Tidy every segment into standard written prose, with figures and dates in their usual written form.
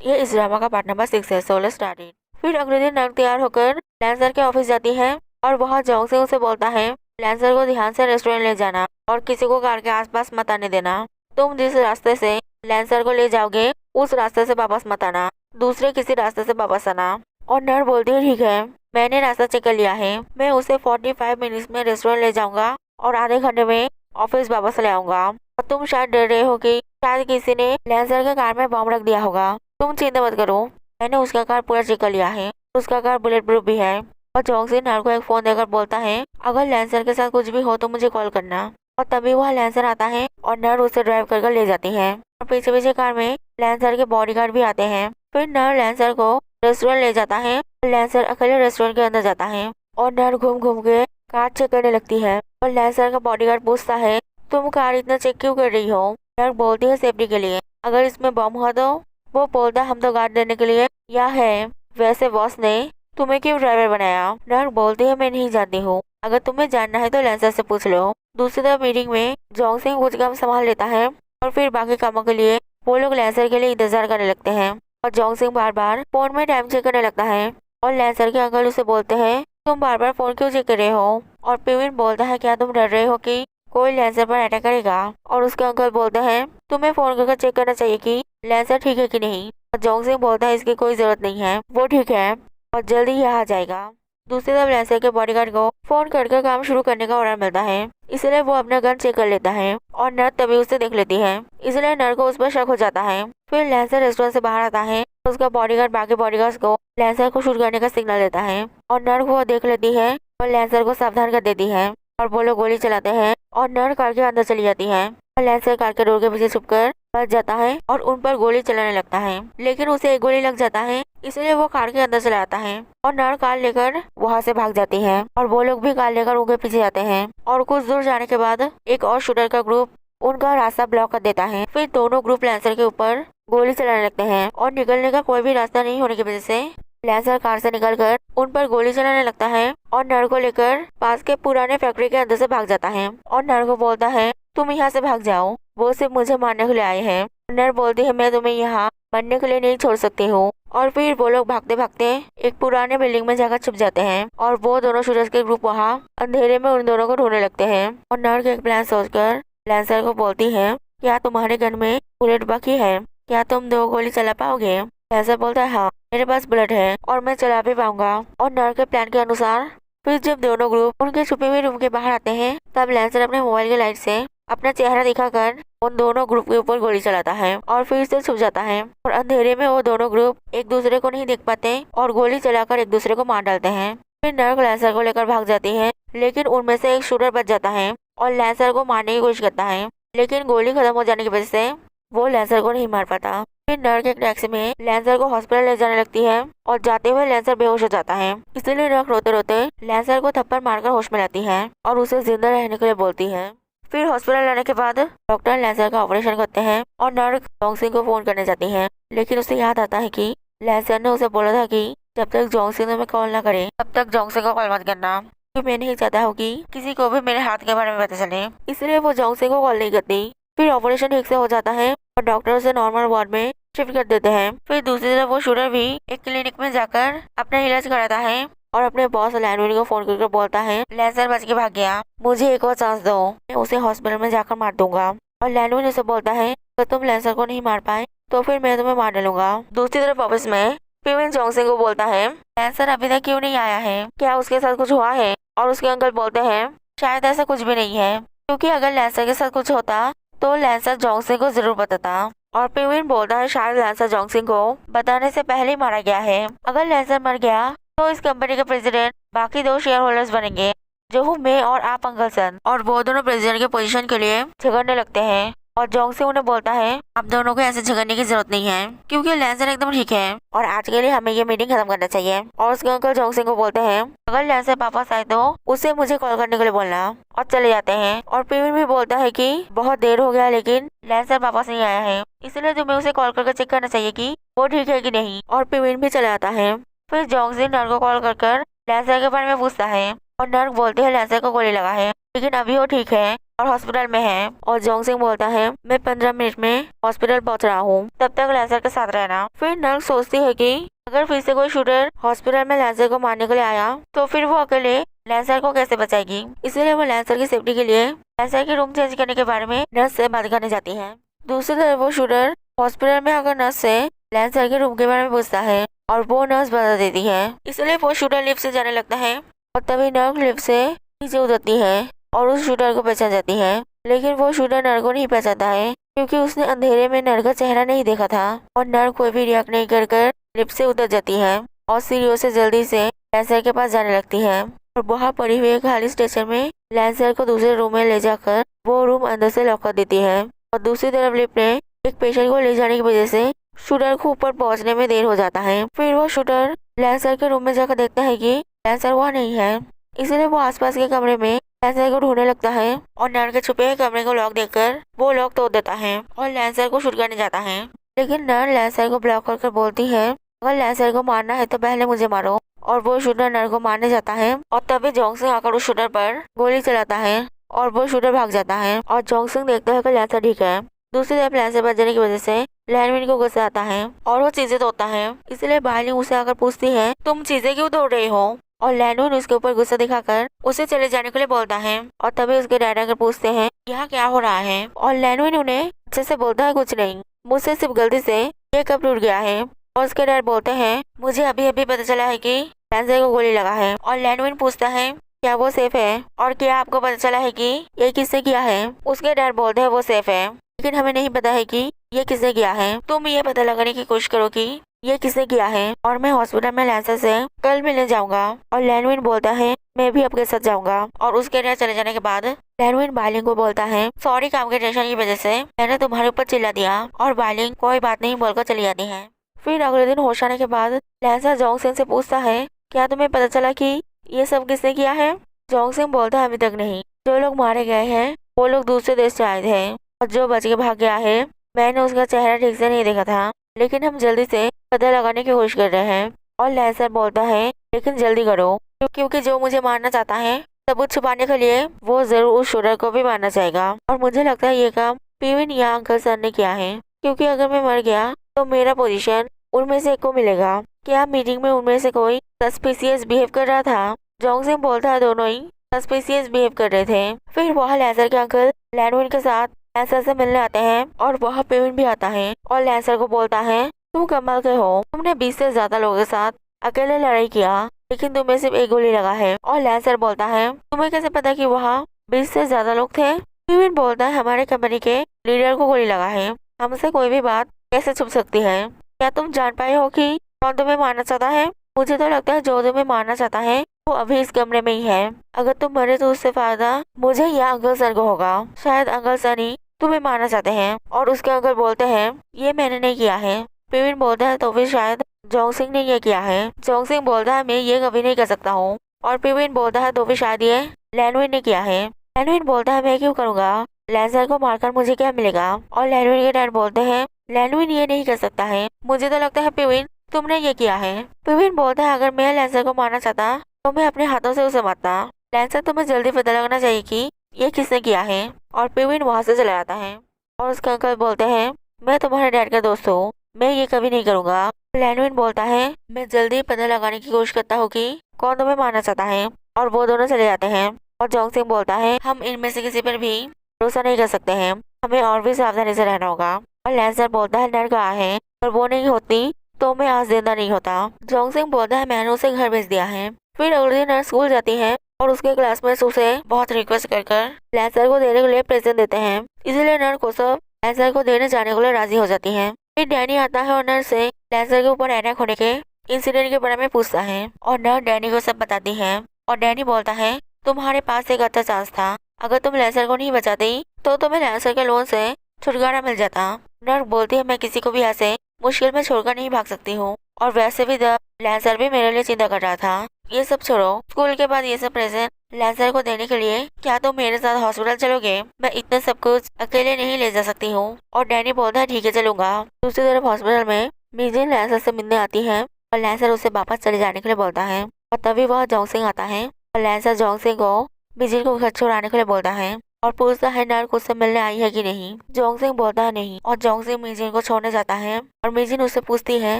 ये इस ड्रामा का पार्ट नंबर 6 है। Solar started. फिर अगले दिन नर्क तैयार होकर लैंसर के ऑफिस जाती है और वहाँ जोंग से उसे बोलता है लैंसर को ध्यान से रेस्टोरेंट ले जाना और किसी को कार के आसपास मत आने देना। तुम जिस रास्ते से लैंसर को ले जाओगे उस रास्ते से वापस मत आना, दूसरे किसी रास्ते से वापस आना। और नर बोलती है ठीक है, मैंने रास्ता चेक कर लिया है, मैं उसे 45 मिनट्स में रेस्टोरेंट ले जाऊंगा और आधे घंटे में ऑफिस वापस ले आऊंगा। और तुम शायद डर रहे हो कि शायद किसी ने लैंसर के कार में बम रख दिया होगा। तुम चिंता मत करो, मैंने उसका कार पूरा चेक कर लिया है, उसका कार बुलेट प्रूफ भी है। और जोंग से नर को एक फोन देकर बोलता है अगर लैंसर के साथ कुछ भी हो तो मुझे कॉल करना। और तभी वह लैंसर आता है और नर उसे ड्राइव कर ले जाती है। और पीछे पीछे कार में लैंसर के बॉडीगार्ड भी आते हैं। फिर नर लैंसर को रेस्टोरेंट ले जाता है। लैंसर अकेले रेस्टोरेंट के अंदर जाता है और नर घूम घूम के कार चेक करने लगती है। और लैंसर का बॉडीगार्ड पूछता है तुम कार इतना चेक क्यों कर रही हो? नर बोलती है सेफ्टी के लिए, अगर इसमें बम हुआ तो? वो बोलता हम तो गार्ड देने के लिए या है, वैसे बॉस ने तुम्हें क्यों ड्राइवर बनाया? नर बोलती है मैं नहीं जानती हूँ, अगर तुम्हें जानना है तो लैंसर से पूछ लो। दूसरी तरफ मीटिंग में जोंग सिंह कुछ काम संभाल लेता है और फिर बाकी कामों के लिए वो लोग लैंसर के लिए इंतजार करने लगते हैं। और जोंग सिंह बार बार फोन में टाइम चेक करने लगता है और लैंसर के अंकल उसे बोलते हैं तुम बार बार फोन क्यों चेक कर रहे हो? और पिविन बोलता है क्या तुम डर रहे हो कि कोई लैंसर पर अटैक करेगा? और उसके अंकल बोलते हैं तुम्हें फोन करके चेक करना चाहिए कि लैंसर ठीक है कि नहीं। और जोंग सिंह बोलता है इसकी कोई जरूरत नहीं है, वो ठीक है और जल्दी ही आ जाएगा। दूसरी तरफ लैंसर के बॉडीगार्ड को फोन करके काम शुरू करने का ऑर्डर मिलता है, इसलिए वो अपना गन चेक कर लेता है और नर तभी उसे देख लेती है, इसलिए नर को उस पर शक हो जाता है। फिर लैंसर रेस्टोरेंट से बाहर आता है, उसका बॉडीगार्ड बाकी बॉडीगार्ड्स को लैंसर को शूट करने का सिग्नल देता है और नर को वो देख लेती है और लैंसर को सावधान कर देती है और वो लोग गोली चलाते हैं और नर कार के अंदर चली जाती है। और लैंसर कार के डोर के पीछे छुपकर बच जाता है और उन पर गोली चलाने लगता है, लेकिन उसे एक गोली लग जाता है, इसलिए वो कार के अंदर चला जाता है और नर कार लेकर वहाँ से भाग जाती है और वो लोग भी कार लेकर उनके पीछे जाते हैं। और कुछ दूर जाने के बाद एक और शूटर का ग्रुप उनका रास्ता ब्लॉक कर देता है। फिर दोनों ग्रुप लैंसर के ऊपर गोली चलाने लगते हैं और निकलने का कोई भी रास्ता नहीं होने की वजह से लैंसर कार से निकलकर उन पर गोली चलाने लगता है और नर को लेकर पास के पुराने फैक्ट्री के अंदर से भाग जाता है। और नर को बोलता है तुम यहाँ से भाग जाओ, वो सिर्फ मुझे मारने के लिए आए हैं। नर बोलती है मैं तुम्हें यहाँ मरने के लिए नहीं छोड़ सकती हूँ। और फिर वो लोग भागते भागते एक पुराने बिल्डिंग में जाकर छुप जाते हैं और वो दोनों शूटर्स के ग्रुप वहाँ अंधेरे में उन दोनों को ढूंढने लगते हैं। और नर के एक प्लान सोचकर लैंसर को बोलती है क्या तुम्हारे गन में बुलेट बाकी है, क्या तुम 2 गोली चला पाओगे? लैंसर बोलता है हाँ मेरे पास बुलेट है और मैं चला भी पाऊंगा। और नर के प्लान के अनुसार फिर जब दोनों ग्रुप उनके छुपे हुए रूम के बाहर आते हैं तब लैंसर अपने मोबाइल की लाइट से अपना चेहरा दिखाकर उन दोनों ग्रुप के ऊपर गोली चलाता है और फिर से छुप जाता है। और अंधेरे में वो दोनों ग्रुप एक दूसरे को नहीं देख पाते और गोली चलाकर एक दूसरे को मार डालते हैं। फिर नर्क लैंसर को लेकर भाग जाती है, लेकिन उनमें से एक शूटर बच जाता है और लैंसर को मारने की कोशिश करता है, लेकिन गोली खत्म हो जाने की वजह से वो लैंसर को नहीं मार पाता। फिर नर्क एक टैक्सी में लैंसर को हॉस्पिटल ले जाने लगती है और जाते हुए लैंसर बेहोश हो जाता है, इसलिए नर्क रोते रोते लैंसर को थप्पड़ मारकर होश में लाती है और उसे जिंदा रहने के लिए बोलती है। फिर हॉस्पिटल लाने के बाद डॉक्टर लैंसर का ऑपरेशन करते हैं और नर्क जोंग सिंह को फोन करने जाती है, लेकिन उसे याद आता है कि लैंसर ने उसे बोला था कि जब तक जोंग सिंह तुम्हें कॉल ना करे तब तक जोंग सिंह को कॉल मत करना, क्योंकि मैं नहीं चाहता हूँ कि किसी को भी मेरे हाथ के बारे में पता चले, इसलिए वो जोंग सिंह को कॉल नहीं करती। फिर ऑपरेशन ठीक से हो जाता है और डॉक्टर उसे नॉर्मल वार्ड में शिफ्ट कर देते हैं। फिर दूसरी तरफ वो शूटर भी एक क्लिनिक में जाकर अपना इलाज कराता है और अपने बॉस लैनविन को फोन करके बोलता है लैंसर बच के भाग गया, मुझे एक और चांस दो, मैं उसे हॉस्पिटल में जाकर मार दूंगा। और लैनविन उसे बोलता है अगर तुम लैंसर को नहीं मार पाए तो फिर मैं तुम्हें मार डालूंगा। दूसरी तरफ ऑफिस में पिविन जोंग सिंह को बोलता है लैंसर अभी तक क्यों नहीं आया है, क्या उसके साथ कुछ हुआ है? और उसके अंकल बोलते हैं शायद ऐसा कुछ भी नहीं है, क्योंकि अगर लैंसर के साथ कुछ होता तो लैंसर जोंग सिंह को जरूर बताता। और पिविन बोलता है शायद लैंसर जोंग सिंह को बताने से पहले ही मारा गया है, अगर लैंसर मर गया तो इस कंपनी के प्रेसिडेंट बाकी 2 शेयर होल्डर्स बनेंगे, जो हूँ मैं और आप अंकल सन। और वो दोनों प्रेसिडेंट के पोजीशन के लिए झगड़ने लगते हैं और जोंग सिंह उन्हें बोलता है आप दोनों को ऐसे झगड़ने की जरूरत नहीं है, क्योंकि लैंसर एकदम ठीक है और आज के लिए हमें ये मीटिंग खत्म करना चाहिए। और उसके अंकल जोंग सिंह को बोलते हैं अगर लैंसर वापस आए तो उसे मुझे कॉल करने के लिए बोलना, और चले जाते हैं। और पिविन भी बोलता है कि बहुत देर हो गया लेकिन लैंसर वापस नहीं आया है, इसलिए तुम्हें उसे कॉल करके चेक करना चाहिए कि वो ठीक है कि नहीं। और पिविन भी चला जाता है। फिर जोंग सिंह नर्क को कॉल कर लैंसर के बारे में पूछता है और नर्क बोलते हैं लैंसर को गोली लगा है, लेकिन अभी वो ठीक है और हॉस्पिटल में है। और जोंग सिंह बोलता है मैं 15 मिनट में हॉस्पिटल पहुंच रहा हूँ, तब तक लैंसर के साथ रहना। फिर नर्क सोचती है कि अगर फिर से कोई शूटर हॉस्पिटल में लैंसर को मारने के लिए आया तो फिर वो अकेले लैंसर को कैसे बचाएगी। इसलिए वो लैंसर की सेफ्टी के लिए लैंसर की रूम चेंज करने के बारे में नर्स से बात करने जाती है। दूसरी तरफ वो शूटर हॉस्पिटल में आकर नर्स से लैंसर के रूम के बारे में पूछता है और वो नर्स बता देती है। इसलिए वो शूटर लिफ्ट से जाने लगता है और तभी नर्क लिफ्ट से नीचे उतरती है और उस शूटर को पहचान जाती है। लेकिन वो शूटर नर्क को नहीं पहचानता है क्योंकि उसने अंधेरे में नर्क का चेहरा नहीं देखा था। और नर्क कोई भी रिएक्ट नहीं कर लिफ्ट से उतर जाती है और सीढ़ियों से जल्दी से लैंसर के पास जाने लगती है। और वहाँ पड़ी हुई खाली स्टेशन में लैंसर को दूसरे रूम में ले जाकर वो रूम अंदर से लॉक कर देती है। और दूसरी तरफ लिफ्ट में एक पेशेंट को ले जाने की वजह से शूटर को ऊपर पहुंचने में देर हो जाता है। फिर वो शूटर लैंसर के रूम में जाकर देखता है कि लैंसर वहाँ नहीं है। इसलिए वो आसपास के कमरे में लैंसर को ढूंढने लगता है और नर्क के छुपे हुए कमरे को लॉक देखकर वो लॉक तोड़ देता है और लैंसर को शूट करने जाता है। लेकिन नर्क लैंसर को ब्लॉक कर बोलती है अगर लैंसर को मारना है तो पहले मुझे मारो। और वो शूटर नर्क को मारने जाता है और तभी जोंग सिंह आकर उस शूटर पर गोली चलाता है और वो शूटर भाग जाता है। और जोंग सिंह देखता है कि लैंसर ठीक है। दूसरी तरफ लैंसर बच जाने की वजह से लैनविन को गुस्सा आता है और वो चीजें तोड़ता है। इसलिए बाइलिंग उसे आकर पूछती है तुम चीजें क्यों तोड़ रही हो। और लैनविन उसके ऊपर गुस्सा दिखाकर उसे चले जाने के लिए बोलता है। और तभी उसके डैड आकर पूछते हैं यहाँ क्या हो रहा है। और लैनविन उन्हें अच्छे से बोलता है कुछ नहीं, मुझसे सिर्फ गलती से ये कप टूट गया है। और उसके डैड बोलते हैं मुझे अभी अभी पता चला है कि लैंसर को गोली लगा है। और लैनविन पूछता है क्या वो सेफ है और क्या आपको पता चला है कि ये किसने किया है। उसके डैड बोलते हैं वो सेफ है लेकिन हमें नहीं पता है कि ये किसने किया है। तुम ये पता लगाने की कोशिश करो कि ये किसने किया है और मैं हॉस्पिटल में लैंसर से कल मिलने जाऊंगा। और लैनविन बोलता है मैं भी आपके साथ जाऊंगा। और उसके डैड चले जाने के बाद लैनविन बाइलिंग को बोलता है सॉरी, काम के टेंशन की वजह से मैंने तुम्हारे ऊपर चिल्ला दिया। और बाइलिंग कोई बात नहीं बोलकर चली जाती है। फिर अगले दिन होश आने के बाद लैंसर जोंग सिंह से पूछता है क्या तुम्हें पता चला कि ये सब किसने किया है। जोंग सिंह बोलता है अभी तक नहीं, जो लोग मारे गए हैं वो लोग दूसरे देश से आए थे और जो बच के भाग गया है मैंने उसका चेहरा ठीक से नहीं देखा था, लेकिन हम जल्दी से पता लगाने की कोशिश कर रहे हैं। और लैंसर बोलता है लेकिन जल्दी करो क्योंकि जो मुझे मारना चाहता है सबूत छुपाने के लिए वो जरूर उस शूटर को भी मारना चाहेगा। और मुझे लगता है ये काम पीविन या अंकल सर ने किया है क्योंकि अगर मैं मर गया तो मेरा पोजीशन उनमें से एक को मिलेगा। क्या मीटिंग में उनमें से कोई सस्पिशियस बिहेव कर रहा था। जोंग सिंह बोलता है दोनों ही सस्पिशियस बिहेव कर रहे थे। फिर वहाँ लैंसर के अंकल लैनविन के साथ लैंसर से मिलने आते हैं और वहाँ पेविन भी आता है और लैंसर को बोलता है तुम कमाल के हो, तुमने 20 से ज्यादा लोगों के साथ अकेले लड़ाई किया लेकिन तुम्हें सिर्फ एक गोली लगा है। और लैंसर बोलता है तुम्हें कैसे पता कि वहाँ 20 से ज्यादा लोग थे। पेविन बोलता है हमारे कंपनी के लीडर को गोली लगा है, हमसे कोई भी बात कैसे छुप सकती है। क्या तुम जान पाए हो कि कौन तुम्हें मारना चाहता है। मुझे तो लगता है जो तुम्हें मारना चाहता है वो अभी इस कमरे में ही है। अगर तुम मरे तो उससे फायदा मुझे या अंकल सर को होगा। शायद अंकल सर ही तुम्हें मारना चाहते हैं। और उसके अंकल बोलते हैं ये मैंने नहीं किया है। पेविन बोलता है तो फिर शायद जोंग सिंह ने ये किया है। जोंग सिंह बोलता है मैं ये कभी नहीं कर सकता हूँ। और पेविन बोलता है तो फिर शायद ये लैनविन ने किया है। लैनविन बोलता है मैं क्यों करूँगा, लैंसर को मारकर मुझे क्या मिलेगा। और लैनविन के डैड बोलते हैं लैनविन ये नहीं कर सकता है, मुझे तो लगता है पेविन तुमने ये किया है। पेविन बोलता है अगर मैं लैंसर को मारना चाहता तो मैं अपने हाथों से उसे मारता। लैंसर तुम्हें जल्दी पता लगना चाहिए कि ये किसने किया है। और पेविन वहाँ से चला जाता है। और उसके अंकल बोलते हैं मैं तुम्हारे डैड का दोस्त हूँ, मैं ये कभी नहीं करूँगा। लैनविन बोलता है मैं जल्दी पता लगाने की कोशिश करता हूँ कि कौन तुम्हें मारना चाहता है। और वो दोनों चले जाते हैं। और जोंग सिंह बोलता है हम इनमें से किसी पर भी भरोसा नहीं कर सकते हैं, हमें और भी सावधानी से रहना होगा। और लैंसर बोलता है नर कहाँ है, और वो नहीं होती तो मैं आज जिंदा नहीं होता। जोंग सिंह बोलता है मैंने उसे घर भेज दिया है। फिर अगले दिन नर स्कूल जाती है और उसके क्लासमेट्स उसे बहुत रिक्वेस्ट कर लैंसर को देने के लिए प्रेजेंट देते हैं। इसलिए नर को सब लैंसर को देने जाने के लिए राजी हो जाती है। फिर डैनी आता है और नर से लैंसर के ऊपर अटैक होने के इंसिडेंट के बारे में पूछता है। और नर डैनी को सब बताती है। और डैनी बोलता है तुम्हारे पास एक अच्छा चांस था, अगर तुम लैंसर को नहीं बचाती तो तुम्हें लैंसर के लोन से छुटकारा मिल जाता। नर बोलती है मैं किसी को भी ऐसे मुश्किल में छोड़कर नहीं भाग सकती हूँ, और वैसे भी लैंसर भी मेरे लिए चिंता कर रहा था। ये सब छोड़ो, स्कूल के बाद ये सब प्रेजेंट लैंसर को देने के लिए क्या तुम मेरे साथ हॉस्पिटल चलोगे, मैं इतना सब कुछ अकेले नहीं ले जा सकती हूँ। और डैनी बोलता है ठीक है चलूंगा। दूसरी तरफ हॉस्पिटल में मिजिन लैंसर से मिलने आती है और लैंसर उसे वापस चले जाने के लिए बोलता है। और तभी वह जोंग सिंह आता है और लैंसर जोंग सिंह को मिजिन को घर छोड़ाने के लिए बोलता है। और पूछता है नर्क उससे मिलने आई है कि नहीं। जोंगसिंग बोलता है नहीं और जोंगसिंग मिजिन को छोड़ने जाता है और मिजिन उससे पूछती है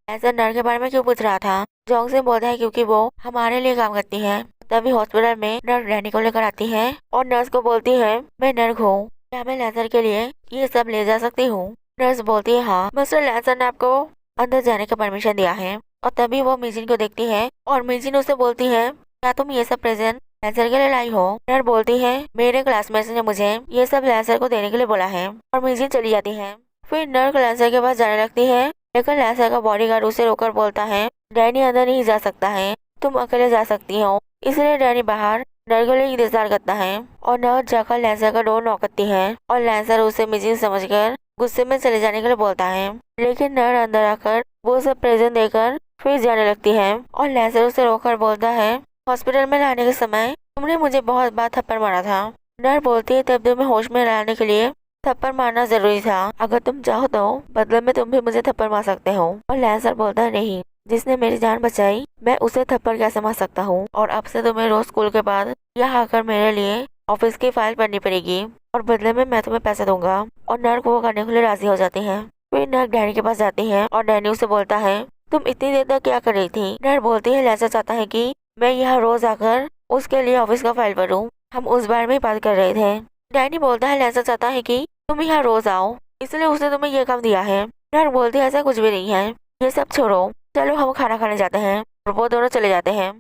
ऐसा नर्क के बारे में क्यों पूछ रहा था। जोंगसिंग बोलता है क्योंकि वो हमारे लिए काम करती है। तभी हॉस्पिटल में नर्स डैनी को लेकर आती है और नर्स को बोलती है मैं नर्क हूँ, क्या मैं लेंसर के लिए ये सब ले जा सकती हूँ। नर्स बोलती है हाँ, मिस्टर लेंसर ने आपको अंदर जाने का परमिशन दिया है। और तभी वो मिजिन को देखती है और मिजिन उसे बोलती है क्या तुम ये सब प्रेजेंट लेंसर के लिए लाई हो। नर बोलती है मेरे क्लासमेट्स ने मुझे ये सब लेंसर को देने के लिए बोला है और मिजिन चली जाती है। फिर नर लेंसर के पास जाने लगती है लेकिन लेंसर का बॉडीगार्ड उसे रोकर बोलता है डैनी अंदर नहीं जा सकता है, तुम अकेले जा सकती हो। इसलिए डैनी बाहर नर के लिए इंतजार करता है और नर जाकर लेंसर का डोर नॉक करती है और लेंसर उसे मिजिन समझकर गुस्से में चले जाने के लिए बोलता है। लेकिन नर अंदर आकर वो सब प्रेजेंट देकर फिर जाने लगती है और लेंसर उसे रोककर बोलता है हॉस्पिटल में लाने के समय तुमने मुझे बहुत बार थप्पड़ मारा था। नर बोलती है तब तुम्हें होश में लाने के लिए थप्पड़ मारना जरूरी था, अगर तुम चाहो तो बदले में तुम भी मुझे थप्पड़ मार सकते हो। और लेंसर बोलता है नहीं, जिसने मेरी जान बचाई मैं उसे थप्पड़ कैसे मार सकता हूँ, और अब से तुम्हें रोज स्कूल के बाद यहाँ आकर मेरे लिए ऑफिस की फाइल पढ़नी पड़ेगी और बदले में मैं तुम्हें पैसे दूंगा। और नर को वो करने के लिए राजी हो जाती है। फिर नर डैनी के पास जाती है और डैनी उसे बोलता है तुम इतनी देर तक क्या कर रही थी। नर बोलती है लेंसर चाहता है कि मैं यहाँ रोज आकर उसके लिए ऑफिस का फाइल पढूं, हम उस बारे में बात कर रहे थे। डैनी बोलता है लेंसर चाहता है कि तुम यहाँ रोज आओ इसलिए उसने तुम्हें ये काम दिया है। नर बोलती है ऐसा कुछ भी नहीं है, ये सब छोड़ो चलो हम खाना खाने जाते हैं। और वो दोनों चले जाते हैं।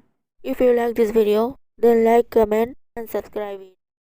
If you like this video then like comment and subscribe.